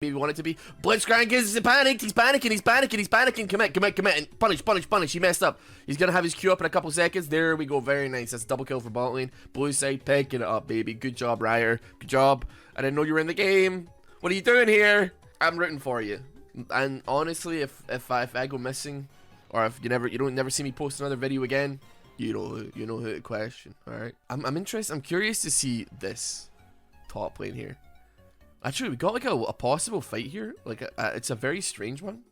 we want it to be. Blitzcrank is panicked. He's panicking. He's panicking. He's panicking. Commit. And punish. He messed up. He's going to have his Q up in a couple seconds. There we go. Very nice. That's a double kill for bot lane. Blue side picking it up, baby. Good job, Ryer. Good job. I didn't know you were in the game. What are you doing here? I'm rooting for you. And honestly, if I go missing, or if you don't never see me post another video again, you know who to question. All right. I'm interested. I'm curious to see this top lane here. Actually, we got like a possible fight here. Like it's a very strange one.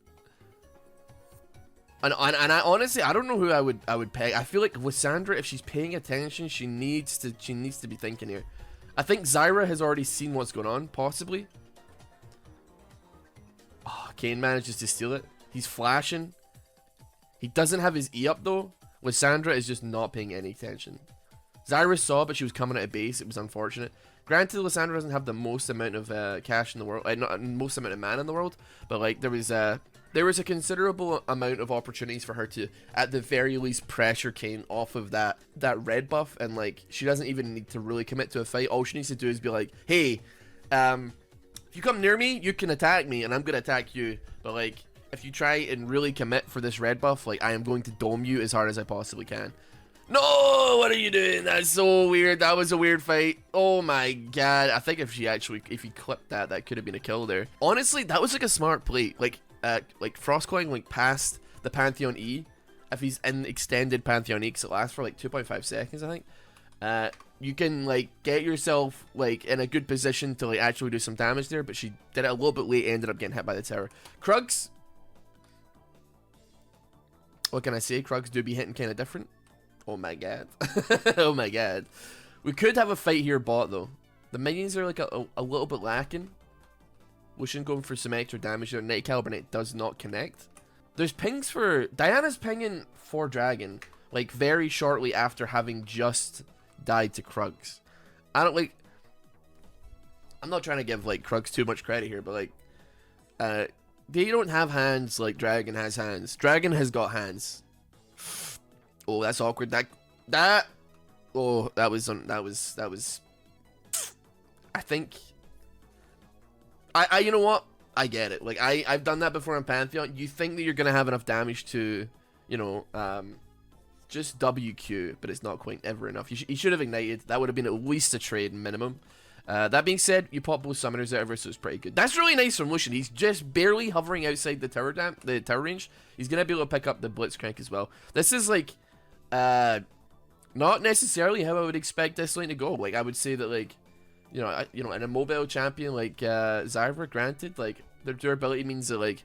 And I honestly, I don't know who I would peg. I feel like Lissandra, if she's paying attention, she needs to be thinking here. I think Zyra has already seen what's going on, possibly. Oh, Kane manages to steal it. He's flashing. He doesn't have his E up though. Lissandra is just not paying any attention. Zyra saw, but she was coming at a base. It was unfortunate. Granted, Lissandra doesn't have the most amount of cash in the world, not most amount of mana in the world, but like there was a considerable amount of opportunities for her to, at the very least, pressure Kane off of that red buff, and like she doesn't even need to really commit to a fight. All she needs to do is be like, hey, if you come near me, you can attack me, and I'm gonna attack you. But like, if you try and really commit for this red buff, like I am going to dome you as hard as I possibly can. No, what are you doing? That's so weird. That was a weird fight. Oh my god. I think if he clipped that could have been a kill there. Honestly, that was like a smart play. Like Frostfire like past the Pantheon E. If he's in extended Pantheon E, because it lasts for like 2.5 seconds, I think. You can like get yourself like in a good position to like actually do some damage there, but she did it a little bit late, ended up getting hit by the tower. Krugs. What can I say? Krugs do be hitting kind of different. Oh my god. Oh my god. We could have a fight here bot though. The minions are like a little bit lacking. Lucian going for some extra damage there. Night Calibernet does not connect. There's pings for... Diana's pinging for Dragon like very shortly after having just died to Krugs. I don't like... I'm not trying to give like Krugs too much credit here, but like... they don't have hands like Dragon has hands. Dragon has got hands. Oh, that's awkward. Oh, that was. I think. You know what? I get it. Like I've done that before on Pantheon. You think that you're gonna have enough damage to, you know, just WQ, but it's not quite ever enough. You should have ignited. That would have been at least a trade minimum. That being said, you pop both summoners out, so it's pretty good. That's really nice from Lucian. He's just barely hovering outside the tower range. He's gonna be able to pick up the Blitzcrank as well. This is like. Not necessarily how I would expect this lane to go. Like I would say that like, you know, in a mobile champion like Zyra, granted, like their durability means that like,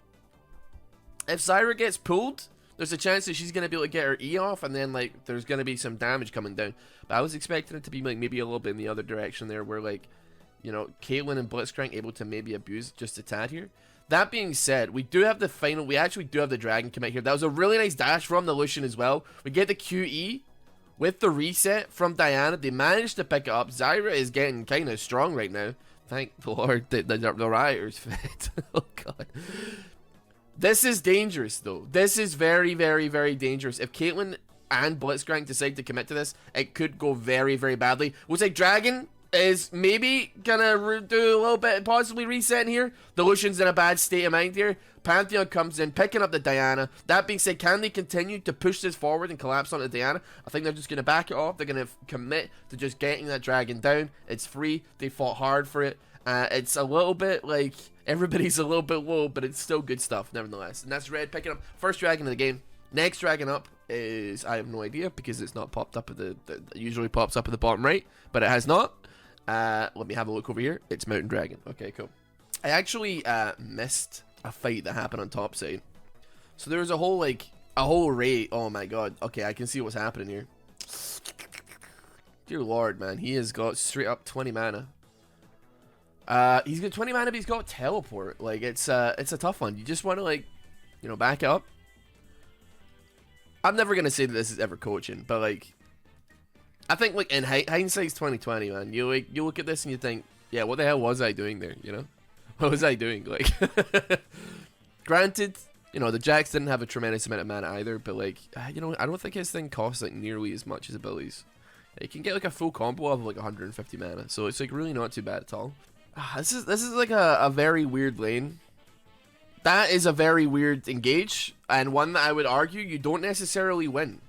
if Zyra gets pulled, there's a chance that she's gonna be able to get her E off, and then like there's gonna be some damage coming down. But I was expecting it to be like maybe a little bit in the other direction there, where like, you know, Caitlyn and Blitzcrank able to maybe abuse just a tad here. That being said, we do have the final. We actually do have the Dragon commit here. That was a really nice dash from the Lucian as well. We get the QE with the reset from Diana. They managed to pick it up. Zyra is getting kind of strong right now. Thank the Lord that the rioters fit. Oh god. This is dangerous though. This is very, very, very dangerous. If Caitlyn and Blitzcrank decide to commit to this, it could go very, very badly. Looks like Dragon is maybe gonna do a little bit, possibly resetting here. The Lucian's in a bad state of mind here. Pantheon comes in, picking up the Diana. That being said, can they continue to push this forward and collapse onto Diana? I think they're just gonna back it off. They're gonna commit to just getting that Dragon down. It's free. They fought hard for it. It's a little bit like everybody's a little bit low, but it's still good stuff nevertheless. And that's Red picking up first Dragon of the game. Next Dragon up is, I have no idea because it's not popped up at it usually pops up at the bottom right, but it has not. Let me have a look over here. It's Mountain Dragon. Okay, cool. I actually missed a fight that happened on top side. So there was a whole array. Oh my god. Okay, I can see what's happening here. Dear lord, man. He has got straight up 20 mana. He's got 20 mana, but he's got teleport. Like, it's a tough one. You just want to, like, you know, back up. I'm never going to say that this is ever coaching, but, like, I think, like, in hindsight's 2020, man. You look at this and you think, yeah, what the hell was I doing there, you know? What was I doing? Like, granted, you know, the Jax didn't have a tremendous amount of mana either, but, like, you know, I don't think his thing costs, like, nearly as much as abilities. You can get, like, a full combo of, like, 150 mana, so it's, like, really not too bad at all. This is like a very weird lane. That is a very weird engage, and one that I would argue you don't necessarily win.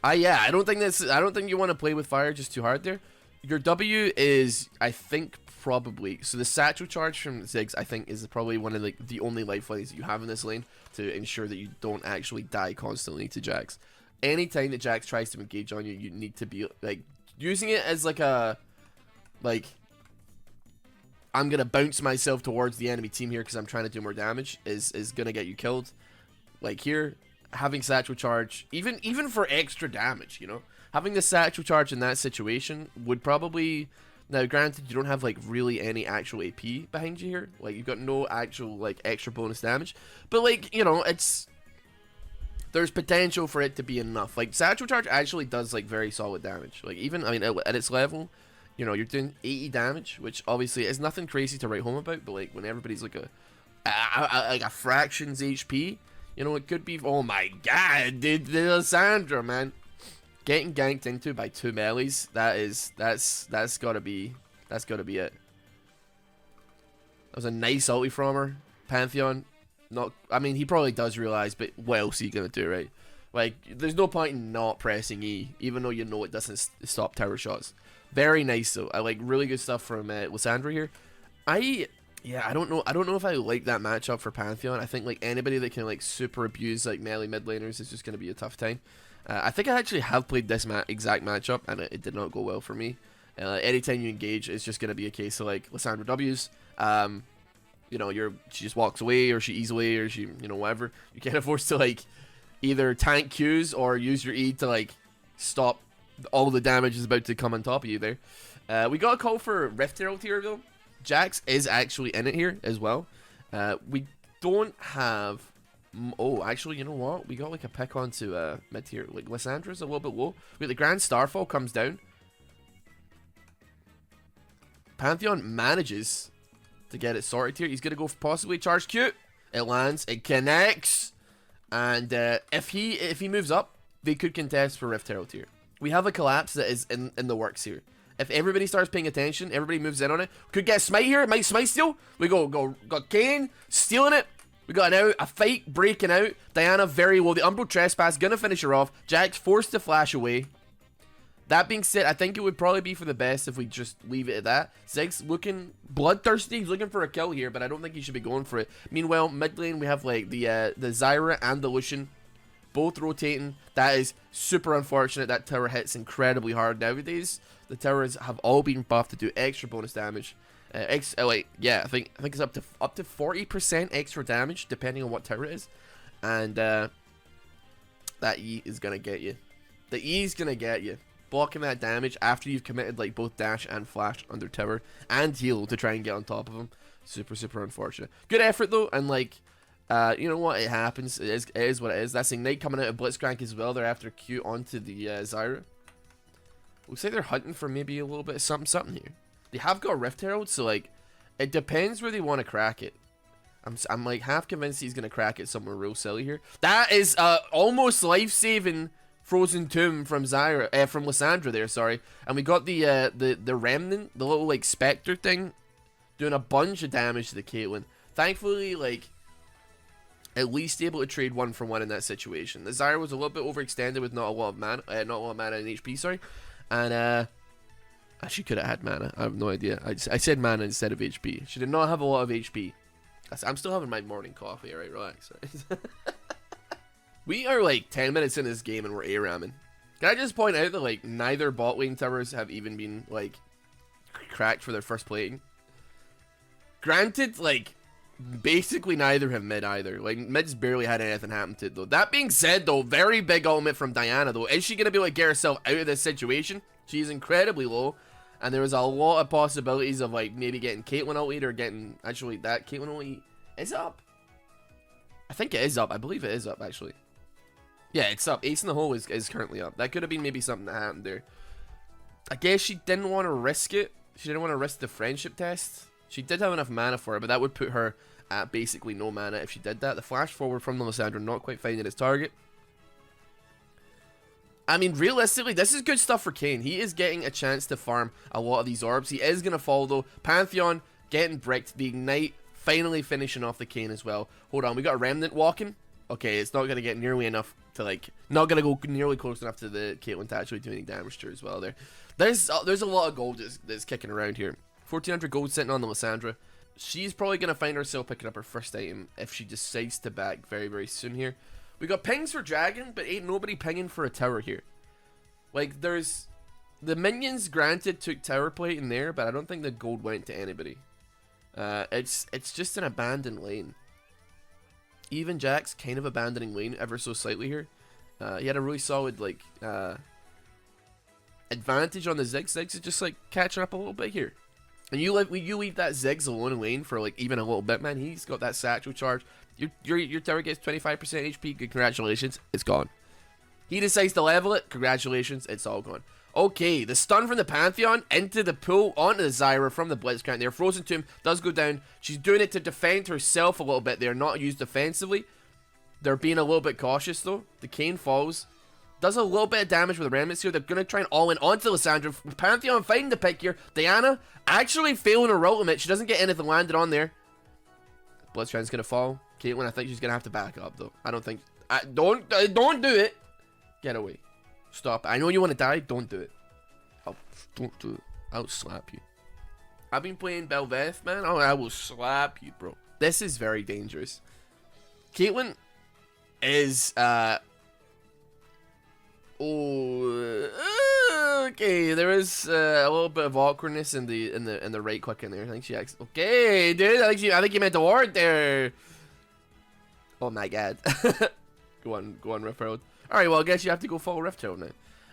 Yeah, I don't think you want to play with fire just too hard there. Your W is, I think, probably, so the satchel charge from Ziggs, I think, is probably one of like the only lifelines that you have in this lane to ensure that you don't actually die constantly to Jax. Anytime that Jax tries to engage on you, you need to be like using it as like a I'm gonna bounce myself towards the enemy team here because I'm trying to do more damage is gonna get you killed. Like here, having satchel charge, even for extra damage, you know, having the satchel charge in that situation would probably. Now, granted, you don't have like really any actual AP behind you here. Like you've got no actual like extra bonus damage, but like, you know, there's potential for it to be enough. Like satchel charge actually does like very solid damage. Like even, I mean, at its level, you know, you're doing 80 damage, which obviously is nothing crazy to write home about. But like when everybody's like a fractions HP, you know, it could be. Oh my god, dude, Lissandra, man. Getting ganked into by 2 melees, that's gotta be it. That was a nice ulti from her. Pantheon, not, I mean, he probably does realize, but what else are you gonna do, right? Like, there's no point in not pressing E, even though you know it doesn't stop tower shots. Very nice though. I like really good stuff from Lissandra here. Yeah, I don't know if I like that matchup for Pantheon. I think like anybody that can like super abuse like melee mid laners is just gonna be a tough time. I think I actually have played this exact matchup, and it did not go well for me. Anytime you engage, it's just going to be a case of, like, Lissandra W's. You know, she just walks away, or she E's away, or she, you know, whatever. You can't afford to, like, either tank Qs or use your E to, like, stop all the damage is about to come on top of you there. We got a call for Rift Herald here, though. Jax is actually in it here as well. We don't have... Oh, actually, you know what? We got like a pick onto mid here. Like Lissandra's a little bit low. Wait, the Grand Starfall comes down. Pantheon manages to get it sorted here. He's gonna go for possibly charge Q. It lands. It connects. And if he moves up, they could contest for Rift Herald here. We have a collapse that is in the works here. If everybody starts paying attention, everybody moves in on it. Could get Smite here. Might Smite steal. We got Kane stealing it. We got a fight breaking out. Diana very low. The Umbral Trespass gonna finish her off. Jax forced to flash away. That being said, I think it would probably be for the best if we just leave it at that. Ziggs looking bloodthirsty. He's looking for a kill here, but I don't think he should be going for it. Meanwhile, mid lane we have like the Zyra and the Lucian both rotating. That is super unfortunate. That tower hits incredibly hard nowadays. The towers have all been buffed to do extra bonus damage. Yeah, I think it's up to 40% extra damage depending on what tower it is, and that E is gonna get you. The E is gonna get you, blocking that damage after you've committed like both dash and flash under tower and heal to try and get on top of him. Super unfortunate. Good effort though, and like, you know what? It happens. It is what it is. That's Ignite coming out of Blitzcrank as well. They're after Q onto the Zyra. Looks like they're hunting for maybe a little bit of something here. They have got Rift Herald, so like, it depends where they want to crack it. I'm like half convinced he's gonna crack it somewhere real silly here. That is almost life-saving Frozen Tomb from Zyra, from Lissandra there, sorry. And we got the Remnant, the little like Spectre thing, doing a bunch of damage to the Caitlyn. Thankfully, like, at least able to trade 1-for-1 in that situation. The Zyra was a little bit overextended with not a lot of mana and HP, sorry, and she could have had mana. I have no idea. I said mana instead of HP. She did not have a lot of HP. I'm still having my morning coffee, alright, relax. We are like 10 minutes in this game and we're A-ramming. Can I just point out that like neither bot lane towers have even been like cracked for their first plating? Granted, like, basically neither have mid either. Like, mid's barely had anything happen to it though. That being said though, very big ultimate from Diana though. Is she gonna be able to get herself out of this situation? She's incredibly low. And there was a lot of possibilities of like maybe getting Caitlyn ulted or getting, actually, that Caitlyn ulti is up. I think it is up. I believe it is up actually. Yeah, it's up. Ace in the hole is currently up. That could have been maybe something that happened there. I guess she didn't want to risk it. She didn't want to risk the friendship test. She did have enough mana for it, but that would put her at basically no mana if she did that. The flash forward from the Lissandra not quite finding its target. I mean, realistically, this is good stuff for Kane. He is getting a chance to farm a lot of these orbs. He is going to fall, though. Pantheon getting bricked. The Ignite finally finishing off the Kane as well. Hold on, we got a Remnant walking. Okay, it's not going to get nearly enough to, like, not going to go nearly close enough to the Caitlyn to actually do any damage to her as well there. There's a lot of gold that's kicking around here. 1,400 gold sitting on the Lysandra. She's probably going to find herself picking up her first item if she decides to back very, very soon here. We got pings for Dragon, but ain't nobody pinging for a tower here. Like, there's... The minions, granted, took tower plate in there, but I don't think the gold went to anybody. It's just an abandoned lane. Even Jack's kind of abandoning lane ever so slightly here. He had a really solid, like, advantage on the Ziggs. Ziggs is just, like, catching up a little bit here. And you leave that Ziggs alone in lane for, like, even a little bit, man. He's got that satchel charge. Your tower gets 25% HP. Congratulations. It's gone. He decides to level it. Congratulations. It's all gone. Okay, the stun from the Pantheon into the pool onto the Zyra from the Blitzcrank there. Frozen Tomb does go down. She's doing it to defend herself a little bit there, not used defensively. They're being a little bit cautious, though. The Kane falls. Does a little bit of damage with the Remnants here. They're going to try and all-in onto Lysandra. Pantheon fighting the pick here. Diana actually failing her ultimate. She doesn't get anything landed on there. Blitzcrank's going to fall. Caitlyn, I think she's going to have to back up, though. I don't think... Don't do it. Get away. Stop. I know you want to die. Don't do it. Don't do it. I'll slap you. I've been playing Belveth, man. Oh, I will slap you, bro. This is very dangerous. Caitlyn is, okay, there is a little bit of awkwardness in the right click in there. I think she acts okay, dude. I think you meant the ward there. Oh my god. go on, Rift Herald. All right, well, I guess you have to go follow Rift Herald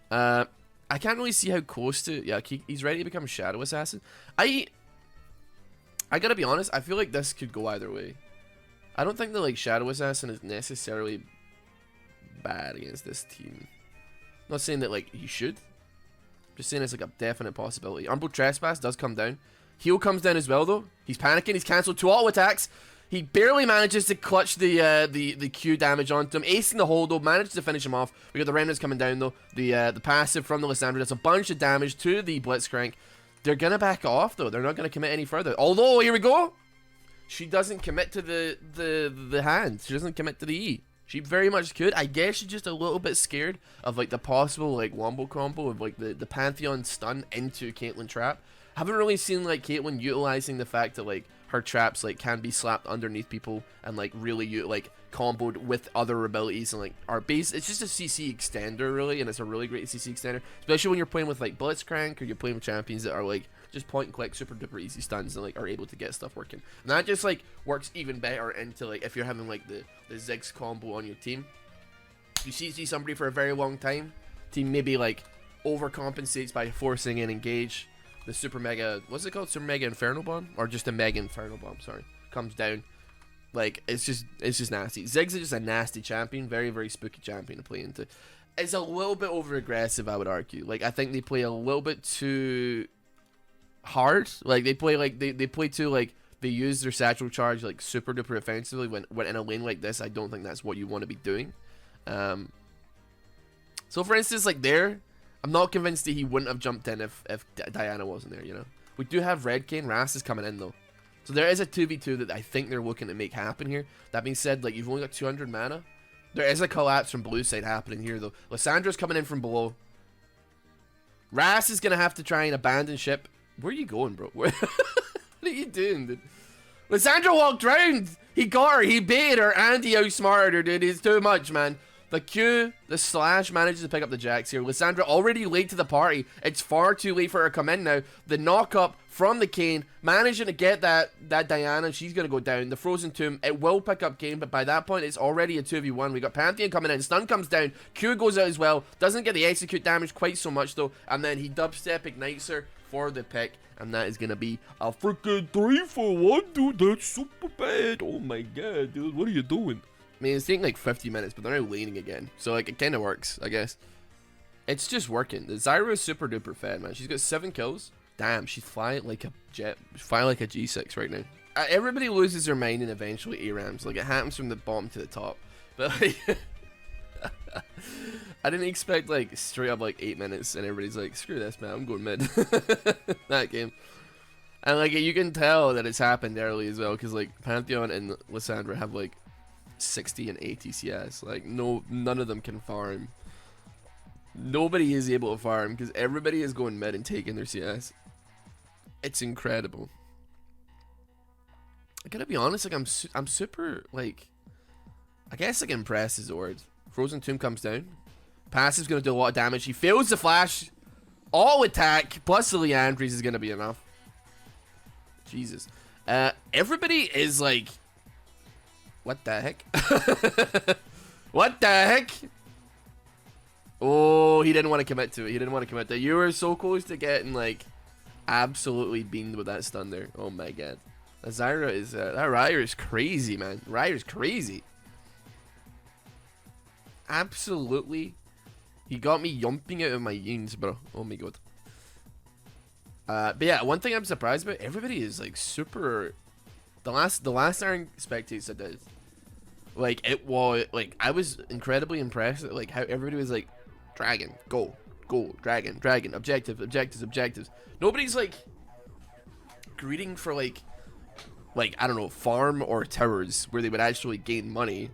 now. I can't really see how close to... Yeah, he's ready to become Shadow Assassin. I gotta be honest, I feel like this could go either way. I don't think that, like, Shadow Assassin is necessarily bad against this team. I'm not saying that, like, he should. I'm just saying it's, like, a definite possibility. Umbral Trespass does come down. Heal comes down as well, though. He's panicking. He's cancelled 2 auto attacks. He barely manages to clutch the Q damage onto him. Acing the hold, though. Manages to finish him off. We got the Remnants coming down, though. The passive from the Lysandra does a bunch of damage to the Blitzcrank. They're going to back off, though. They're not going to commit any further. Although, here we go. She doesn't commit to the hand. She doesn't commit to the E. She very much could. I guess she's just a little bit scared of, like, the possible, like, wombo combo of, like, the Pantheon stun into Caitlyn trap. Haven't really seen, like, Caitlyn utilizing the fact that, like, her traps, like, can be slapped underneath people and, like, really, like, comboed with other abilities and, like, our base. It's just a CC extender, really, and it's a really great CC extender, especially when you're playing with, like, Blitzcrank or you're playing with champions that are, like, just point and click, super duper easy stuns and, like, are able to get stuff working. And that just, like, works even better into, like, if you're having, like, the Ziggs combo on your team. You CC somebody for a very long time, team maybe, like, overcompensates by forcing an engage. The super mega, what's it called? Super mega inferno bomb? Or just a mega inferno bomb, sorry. Comes down. Like, it's just nasty. Ziggs is just a nasty champion. Very, very spooky champion to play into. It's a little bit over aggressive, I would argue. Like, I think they play a little bit too hard. Like, they play too, like, they use their satchel charge, like, super duper offensively when in a lane like this. I don't think that's what you want to be doing. So, for instance, like, there... I'm not convinced that he wouldn't have jumped in if Diana wasn't there, you know. We do have Red Kane. Ras is coming in, though. So there is a 2v2 that I think they're looking to make happen here. That being said, like, you've only got 200 mana. There is a collapse from blue side happening here, though. Lysandra's coming in from below. Ras is going to have to try and abandon ship. Where are you going, bro? What are you doing, dude? Lysandra walked round. He got her. He baited her, and he outsmarted her, dude. It's too much, man. The Q, the slash manages to pick up the jacks here. Lysandra already late to the party. It's far too late for her to come in now. The knock up from the Kane, managing to get that Diana. She's going to go down. The Frozen Tomb, it will pick up Kane, but by that point, it's already a 2v1. We got Pantheon coming in. Stun comes down. Q goes out as well. Doesn't get the execute damage quite so much, though. And then he dubstep ignites her for the pick. And that is going to be a freaking 3-for-1, dude. That's super bad. Oh my god, dude. What are you doing? I mean, it's taking like 50 minutes, but they're now laning again. So, like, it kind of works, I guess. It's just working. The Zyra is super duper fed, man. She's got 7 kills. Damn, she's flying like a jet. She's flying like a G6 right now. Everybody loses their mind and eventually ARAMs. Like, it happens from the bottom to the top. But, like... I didn't expect like straight up like 8 minutes and everybody's like, screw this man, I'm going mid. That game. And like you can tell that it's happened early as well, because like Pantheon and Lissandra have like 60 and 80 CS. Like none of them can farm. Nobody is able to farm because everybody is going mid and taking their CS. It's incredible. I gotta be honest, like I'm super like, I guess like impressed is the word. Frozen Tomb comes down. Passive's gonna do a lot of damage. He fails the flash. All attack plus the Leandries is gonna be enough. Jesus. Everybody is like, what the heck? What the heck? Oh, he didn't want to commit to it. He didn't want to commit to it. You were so close to getting like absolutely beamed with that stun there. Oh my god. Zyra is that Ryer is crazy, man. Ryer's crazy. Absolutely. He got me yumping out of my yins, bro. Oh my god. But yeah, one thing I'm surprised about, everybody is like super. The last Iron Spectates I did, like it was like I was incredibly impressed at like how everybody was like, dragon, go, dragon, objectives. Nobody's like greeting for like I don't know, farm or towers where they would actually gain money.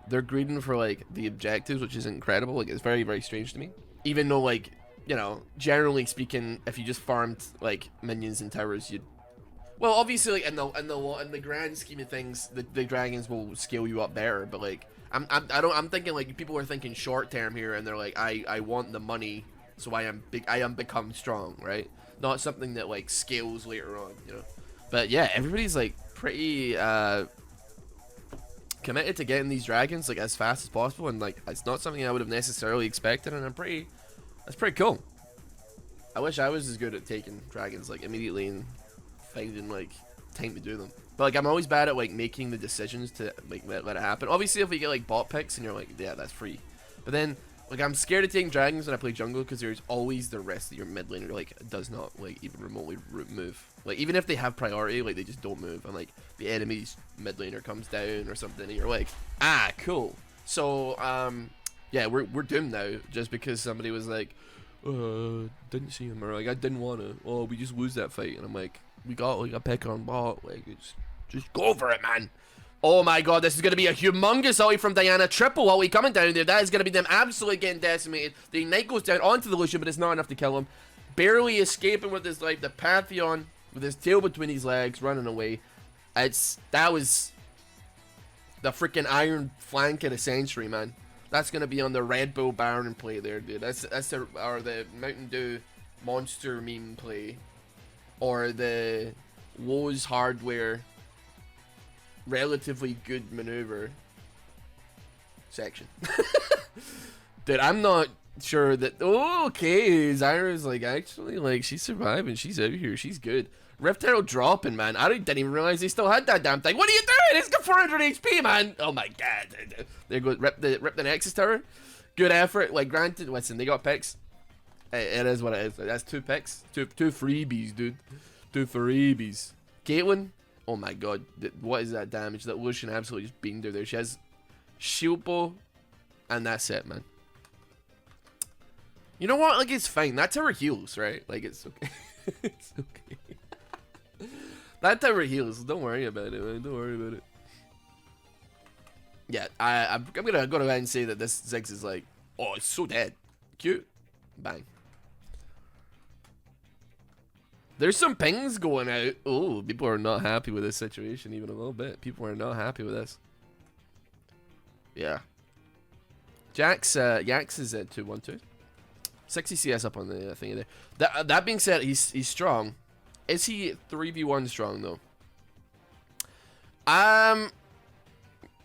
They're greeting for like the objectives, which is incredible. Like it's very, very strange to me. Even though like, you know, generally speaking, if you just farmed like minions and towers, you'd, well, obviously like in the grand scheme of things, the dragons will scale you up better. But like I'm thinking like people are thinking short term here, and they're like I want the money, so I am become strong, right? Not something that like scales later on, you know. But yeah, everybody's like pretty committed to getting these dragons like as fast as possible, and like it's not something I would have necessarily expected, and that's pretty cool. I wish I was as good at taking dragons like immediately and finding like time to do them. But like I'm always bad at like making the decisions to like let it happen. Obviously if we get like bot picks and you're like, yeah, that's free. But then like I'm scared of taking dragons when I play jungle, because there's always the risk that your mid laner like does not like even remotely move. Like even if they have priority, like they just don't move, and like the enemy's mid laner comes down or something, and you're like, ah, cool. So yeah, we're doomed now just because somebody was like, didn't see him, or like I didn't want to. Oh, we just lose that fight, and I'm like, we got like a pick on bot, like it's just go for it, man. Oh my god, this is going to be a humongous ulti from Diana. Triple ulti coming down there. That is going to be them absolutely getting decimated. The Ignite goes down onto the Lucian, but it's not enough to kill him. Barely escaping with his life. The Pantheon with his tail between his legs running away. That was the freaking iron flank of the century, man. That's going to be on the Red Bull Baron play there, dude. That's the Mountain Dew monster meme play. Or the Woes Hardware relatively good maneuver section. Dude, I'm not sure that. Oh, okay, Zyra's like actually like she's surviving. She's out here. She's good. Rift Herald dropping, man. I didn't even realize they still had that damn thing. What are you doing? It's got 400 HP, man. Oh my god. There goes rip the Nexus Tower. Good effort. Like granted, listen, they got picks. It is what it is. That's 2 picks. Two freebies, dude. 2 freebies. Caitlyn. Oh my god, what is that damage? That Lucian absolutely just beamed her there. She has shield bow, and that's it, man. You know what? Like, it's fine. That tower heals, right? Like, it's okay. It's okay. That tower heals. Don't worry about it, man. Don't worry about it. Yeah, I'm gonna go ahead and say that this Ziggs is like, oh, it's so dead. Cute. Bang. There's some pings going out. Oh, people are not happy with this situation even a little bit. People are not happy with this. Yeah. Jax is at 212. 60 CS up on the thingy there. That being said, he's strong. Is he 3v1 strong though?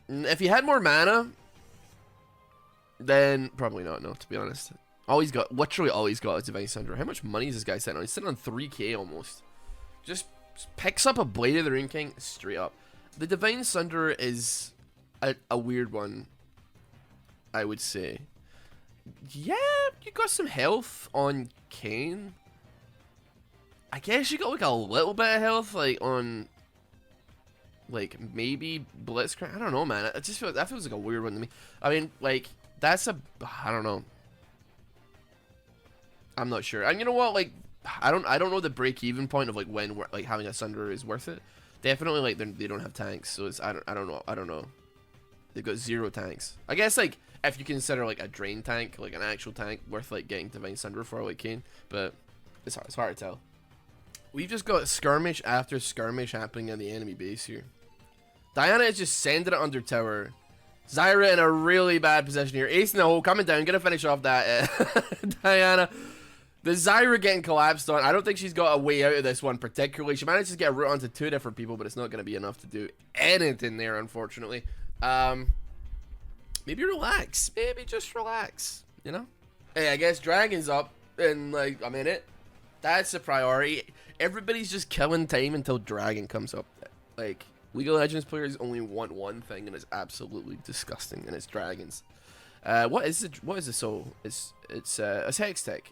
If he had more mana, then probably not. No, to be honest. Literally all he's got is Divine Sunder. How much money is this guy sitting on? He's sitting on 3k almost. Just picks up a Blade of the Rune King straight up. The Divine Sunder is a weird one, I would say. Yeah, you got some health on Kayn. I guess you got like a little bit of health like on like maybe Blitzcrank. I don't know, man. It just that feels like a weird one to me. I mean, like that's I don't know. I'm not sure. And you know what? Like, I don't know the break-even point of like when like having a Sunderer is worth it. Definitely, like they don't have tanks, so it's I don't know. They've got 0 tanks. I guess like if you consider like a drain tank, like an actual tank, worth like getting Divine Sunderer for like Kane, but it's hard to tell. We've just got skirmish after skirmish happening in the enemy base here. Diana is just sending it under tower. Zyra in a really bad position here. Ace in the hole, coming down, gonna finish off that Diana. The Zyra getting collapsed on. I don't think she's got a way out of this one particularly. She managed to get a route onto 2 different people, but it's not going to be enough to do anything there, unfortunately. Maybe relax. Maybe just relax, you know? Hey, I guess Dragon's up in like a minute. That's the priority. Everybody's just killing time until Dragon comes up. Like, League of Legends players only want one thing, and it's absolutely disgusting, and it's Dragons. What is the soul? It's Hex Tech.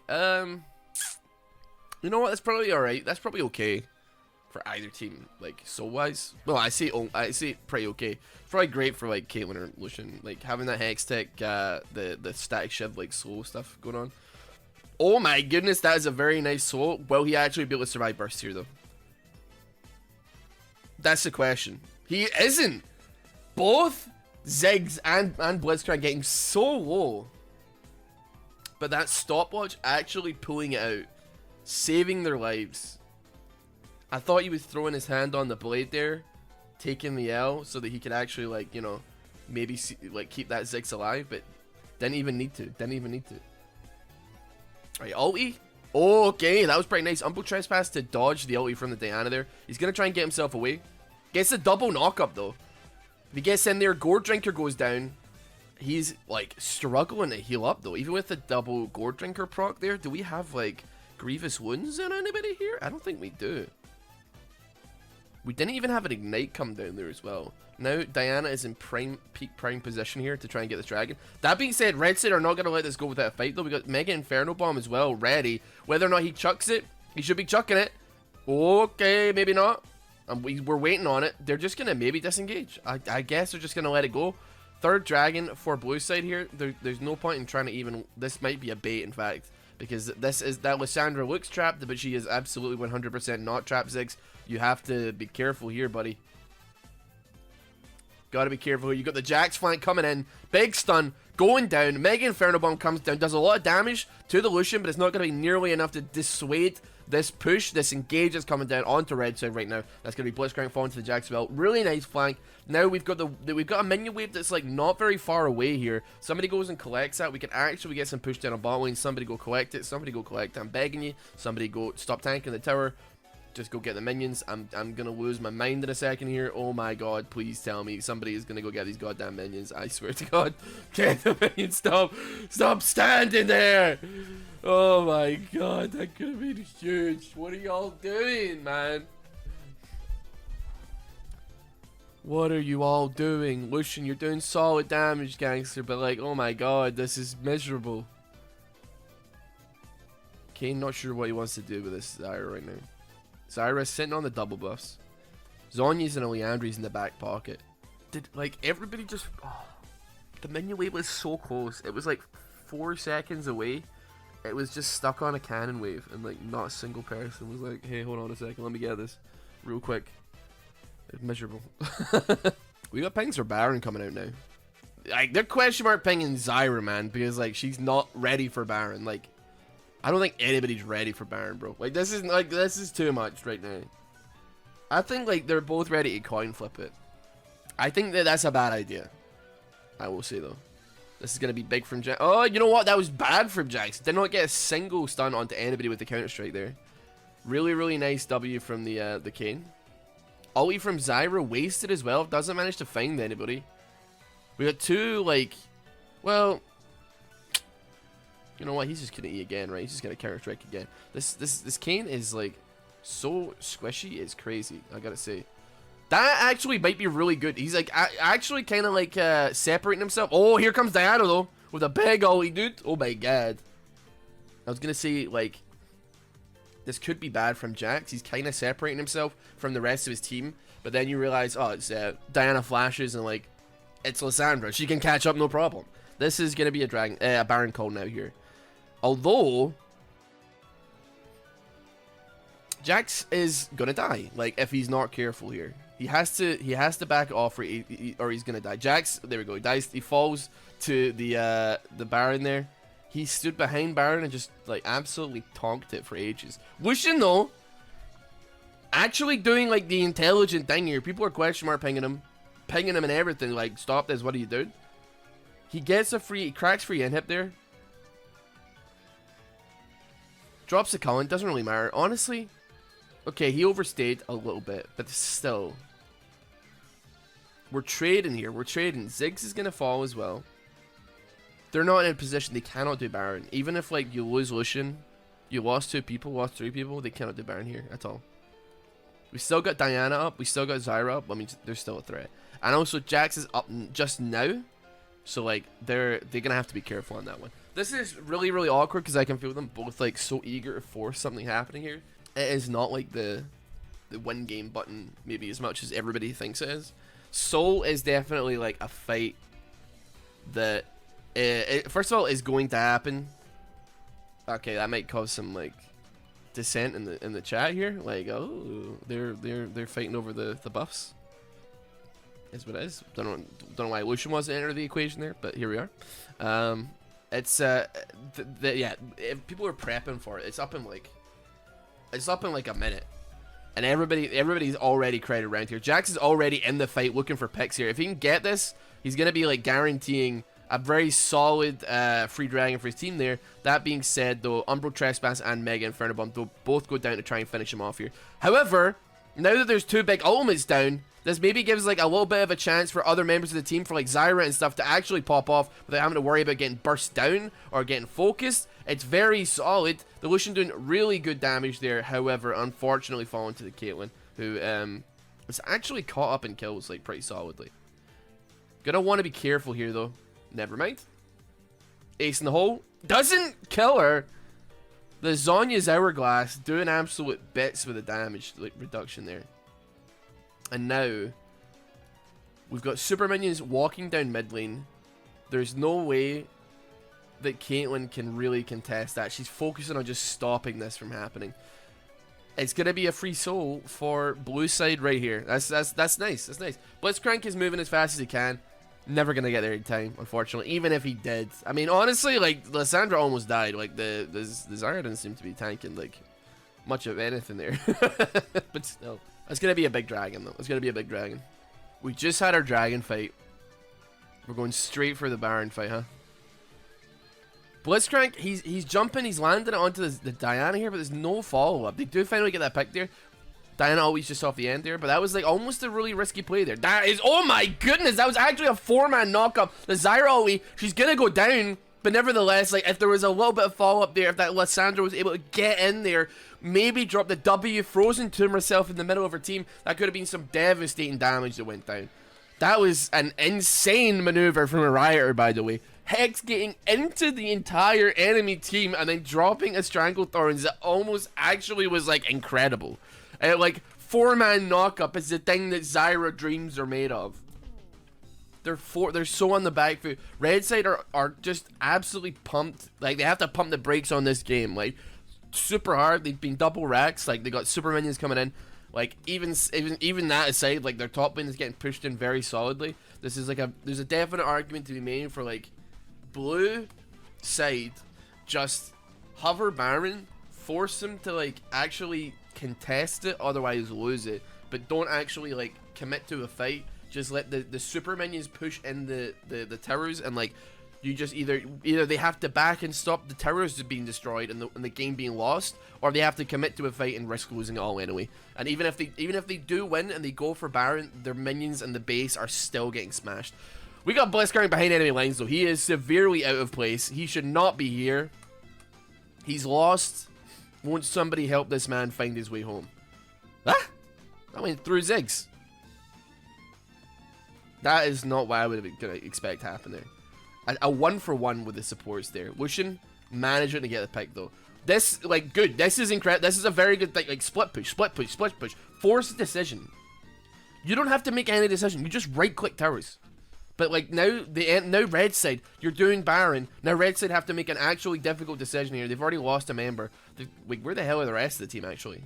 You know what? That's probably alright. That's probably okay for either team, like soul wise. Well, I say pretty okay. It's probably great for like Caitlyn or Lucian, like having that Hex Tech, the static shiv like soul stuff going on. Oh my goodness, that is a very nice soul. Will he actually be able to survive burst here though? That's the question. He isn't. Both Ziggs and Blitzcrank getting so low, but that stopwatch actually pulling it out, saving their lives. I thought he was throwing his hand on the blade there, taking the L so that he could actually, like, you know, maybe like keep that Ziggs alive, but didn't even need to. Alright, ulti. Oh, okay, that was pretty nice. Umble Trespass to dodge the ulti from the Diana there. He's gonna try and get himself away. Gets a double knock up though. If he gets in there, Gourd Drinker goes down. He's, like, struggling to heal up, though. Even with the double Gourd Drinker proc there, do we have, like, Grievous Wounds on anybody here? I don't think we do. We didn't even have an Ignite come down there as well. Now, Diana is in peak prime position here to try and get this Dragon. That being said, Red Side are not going to let this go without a fight, though. We got Mega Inferno Bomb as well, ready. Whether or not he chucks it, he should be chucking it. Okay, maybe not. We're waiting on it. They're just going to maybe disengage. I guess they're just going to let it go. Third Dragon for blue side here. There's no point in trying to even... This might be a bait, in fact. Because that Lysandra looks trapped, but she is absolutely 100% not trapped, Ziggs. You have to be careful here, buddy. Gotta be careful. You got the Jax flank coming in. Big stun. Going down. Mega Inferno Bomb comes down. Does a lot of damage to the Lucian, but it's not going to be nearly enough to dissuade this push. This engage is coming down onto red side right now. That's going to be Blitzcrank falling to the Jax belt. Really nice flank. Now we've got a minion wave that's like not very far away here. Somebody goes and collects that. We can actually get some push down on bot lane. Somebody go collect it. Somebody go collect it. I'm begging you. Somebody go stop tanking the tower. Just go get the minions. I'm gonna lose my mind in a second here. Oh my god, please tell me somebody is gonna go get these goddamn minions. I swear to god. Get the minions. Stop standing there. Oh my god, that could have been huge. What are y'all doing, man? What are you all doing? Lucian, you're doing solid damage, gangster, but like, oh my god, this is miserable. Kane not sure what he wants to do with this Zyra right now. Zyra's sitting on the double buffs. Zonya's and Oleandri's in the back pocket. Did, like, everybody just... Oh, the minion wave was so close. It was like 4 seconds away. It was just stuck on a cannon wave, and like not a single person was like, hey, hold on a second, let me get this real quick. It's miserable. We got pings for Baron coming out now. Like, they're question mark pinging Zyra, man, because like she's not ready for Baron. Like, I don't think anybody's ready for Baron, bro. Like, this is too much right now. I think like they're both ready to coin flip it. I think that's a bad idea. I will say though. This is going to be big from Jax. Oh, you know what? That was bad from Jax. Did not get a single stun onto anybody with the counter-strike there. Really, really nice W from the Kane. Ulti from Zyra wasted as well. Doesn't manage to find anybody. We got 2, like... Well... You know what? He's just going to E again, right? He's just going to counter-strike again. This Kane is, like, so squishy. It's crazy, I gotta say. That actually might be really good. He's like actually kind of like separating himself. Oh, here comes Diana though with a big ulti, dude. Oh my god. I was gonna say like this could be bad from Jax. He's kind of separating himself from the rest of his team, but then you realize, oh, it's Diana flashes and like it's Lysandra. She can catch up, no problem. This is gonna be a Baron call now here. Although Jax is gonna die, like, if he's not careful here. He has to back off, or he's gonna die. Jax, there we go. He dies. He falls to the Baron there. He stood behind Baron and just like absolutely tonked it for ages. Lucian though, actually doing like the intelligent thing here. People are question mark pinging him and everything. Like, stop this. What are you doing? He gets a free. He cracks free inhib there. Drops the Cullen. Doesn't really matter, honestly. Okay, he overstayed a little bit, but still. We're trading here. We're trading. Ziggs is going to fall as well. They're not in a position. They cannot do Baron. Even if, like, you lose Lucian, you lost 2 people, lost 3 people, they cannot do Baron here at all. We still got Diana up. We still got Zyra up. I mean, they're still a threat. And also, Jax is up just now. So, like, they're going to have to be careful on that one. This is really, really awkward because I can feel them both, like, so eager to force something happening here. It is not like the win game button maybe as much as everybody thinks it is. Soul is definitely like a fight that first of all is going to happen. Okay, that might cause some like dissent in the chat here. Like, oh, they're fighting over the buffs. Is what it is. Don't know why Lucian wasn't enter the equation there, but here we are. It's yeah. If people are prepping for it. It's up in like a minute, and everybody's already crowded around here. Jax is already in the fight looking for picks here. If he can get this, he's gonna be like guaranteeing a very solid free dragon for his team there. That being said though, Umbral Trespass and Mega Inferno Bomb will both go down to try and finish him off here. However, now that there's 2 big ultimates down, this maybe gives like a little bit of a chance for other members of the team, for like Zyra and stuff, to actually pop off without having to worry about getting burst down or getting focused. It's very solid. The Lucian doing really good damage there, however, unfortunately falling to the Caitlyn, who was actually caught up in kills like pretty solidly. Gonna want to be careful here though. Never mind. Ace in the hole. Doesn't kill her. The Zhonya's Hourglass doing absolute bits with the damage like reduction there. And now we've got super minions walking down mid lane. There's no way that Caitlyn can really contest that. She's focusing on just stopping this from happening. It's gonna be a free soul for blue side right here. That's nice. That's nice. Blitzcrank is moving as fast as he can. Never gonna get there in time, unfortunately. Even if he did, I mean, honestly, like Lysandra almost died. Like the Zyra doesn't seem to be tanking like much of anything there. But still, it's gonna be a big dragon though. It's gonna be a big dragon. We just had our dragon fight. We're going straight for the Baron fight, huh? Blitzcrank, he's jumping, he's landing it onto the Diana here, but there's no follow-up. They do finally get that pick there. Diana always just off the end there, but that was like almost a really risky play there. That is, oh my goodness, that was actually a 4-man knockup. The Zyra ulti, she's gonna go down, but nevertheless, like if there was a little bit of follow-up there, if that Lysandra was able to get in there, maybe drop the W frozen tomb herself in the middle of her team, that could have been some devastating damage that went down. That was an insane maneuver from a Rioter, by the way. Hex getting into the entire enemy team and then dropping a Stranglethorns that almost actually was like incredible. Like 4-man knockup is the thing that Zyra dreams are made of. They're so on the back foot. Red side are just absolutely pumped. Like they have to pump the brakes on this game. Like super hard. They've been double racks. Like they got super minions coming in. Like even that aside, like their top lane is getting pushed in very solidly. This is like there's a definite argument to be made for like blue side just hover Baron, force him to like actually contest it, otherwise lose it, but don't actually like commit to a fight. Just let the super minions push in the towers, and like you just either they have to back and stop the towers being destroyed and the game being lost, or they have to commit to a fight and risk losing it all anyway. And even if they do win and they go for Baron, their minions and the base are still getting smashed. We got Blitzcrank behind enemy lines though. He is severely out of place. He should not be here. He's lost. Won't somebody help this man find his way home? Ah! That went through Ziggs. That is not what I would expect to happen there. A 1-for-1 with the supports there. Lucian managing to get the pick though. This, like, good. This is incredible. This is a very good thing. Like, split push. Force a decision. You don't have to make any decision. You just right-click towers. But like now red side, you're doing Baron. Now red side have to make an actually difficult decision here. They've already lost a member. Wait, where the hell are the rest of the team actually?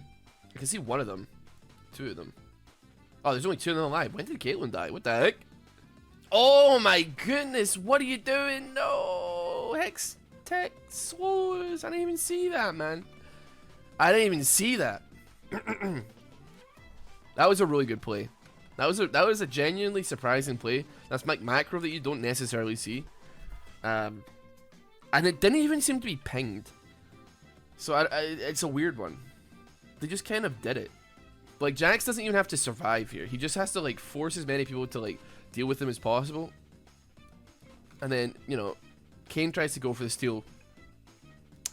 I can see one of them. Two of them. Oh, there's only two of them alive. When did Caitlyn die? What the heck? Oh my goodness, what are you doing? No, Hex Tech slows. I didn't even see that, man. I didn't even see that. That was a really good play. That was a genuinely surprising play. That's like macro that you don't necessarily see. And it didn't even seem to be pinged. So it's a weird one. They just kind of did it. Like, Jax doesn't even have to survive here. He just has to, like, force as many people to, like, deal with him as possible. And then, you know, Kane tries to go for the steal.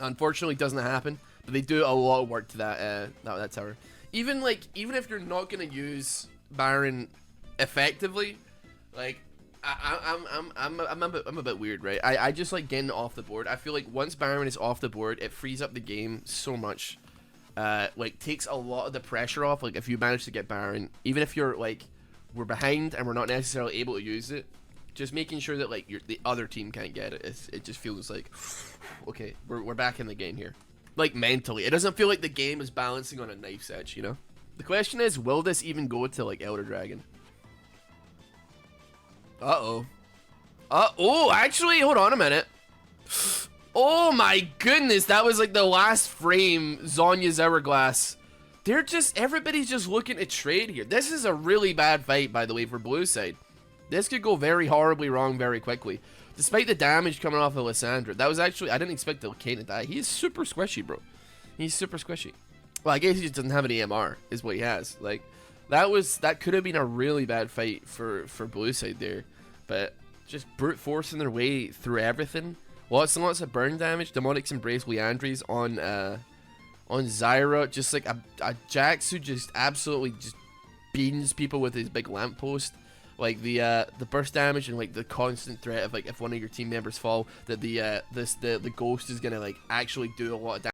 Unfortunately, it doesn't happen. But they do a lot of work to that tower. Even if you're not gonna use Baron effectively, like, I'm a bit weird, right? I just like getting off the board. I feel like once Baron is off the board, it frees up the game so much. Like, takes a lot of the pressure off. Like, if you manage to get Baron, even if you're like, we're behind and we're not necessarily able to use it, just making sure that like the other team can't get it. It just feels like, okay, we're back in the game here. Like, mentally, it doesn't feel like the game is balancing on a knife's edge, you know? The question is, will this even go to like Elder Dragon? Oh, actually, hold on a minute. Oh my goodness, that was like the last frame, Zhonya's Hourglass. Everybody's just looking to trade here. This is a really bad fight, by the way, for blue side. This could go very horribly wrong very quickly. Despite the damage coming off of Lissandra, that was actually, I didn't expect the Kane to die. He is super squishy, bro. He's super squishy. Well, I guess he just doesn't have any MR, is what he has. Like, that could have been a really bad fight for blue side there. But just brute forcing their way through everything. Lots and lots of burn damage. Demonic's Embrace Leandries on Zyra. Just like a Jax who just absolutely just beans people with his big lamppost. Like the burst damage and like the constant threat of like if one of your team members fall, that the ghost is gonna like actually do a lot of damage.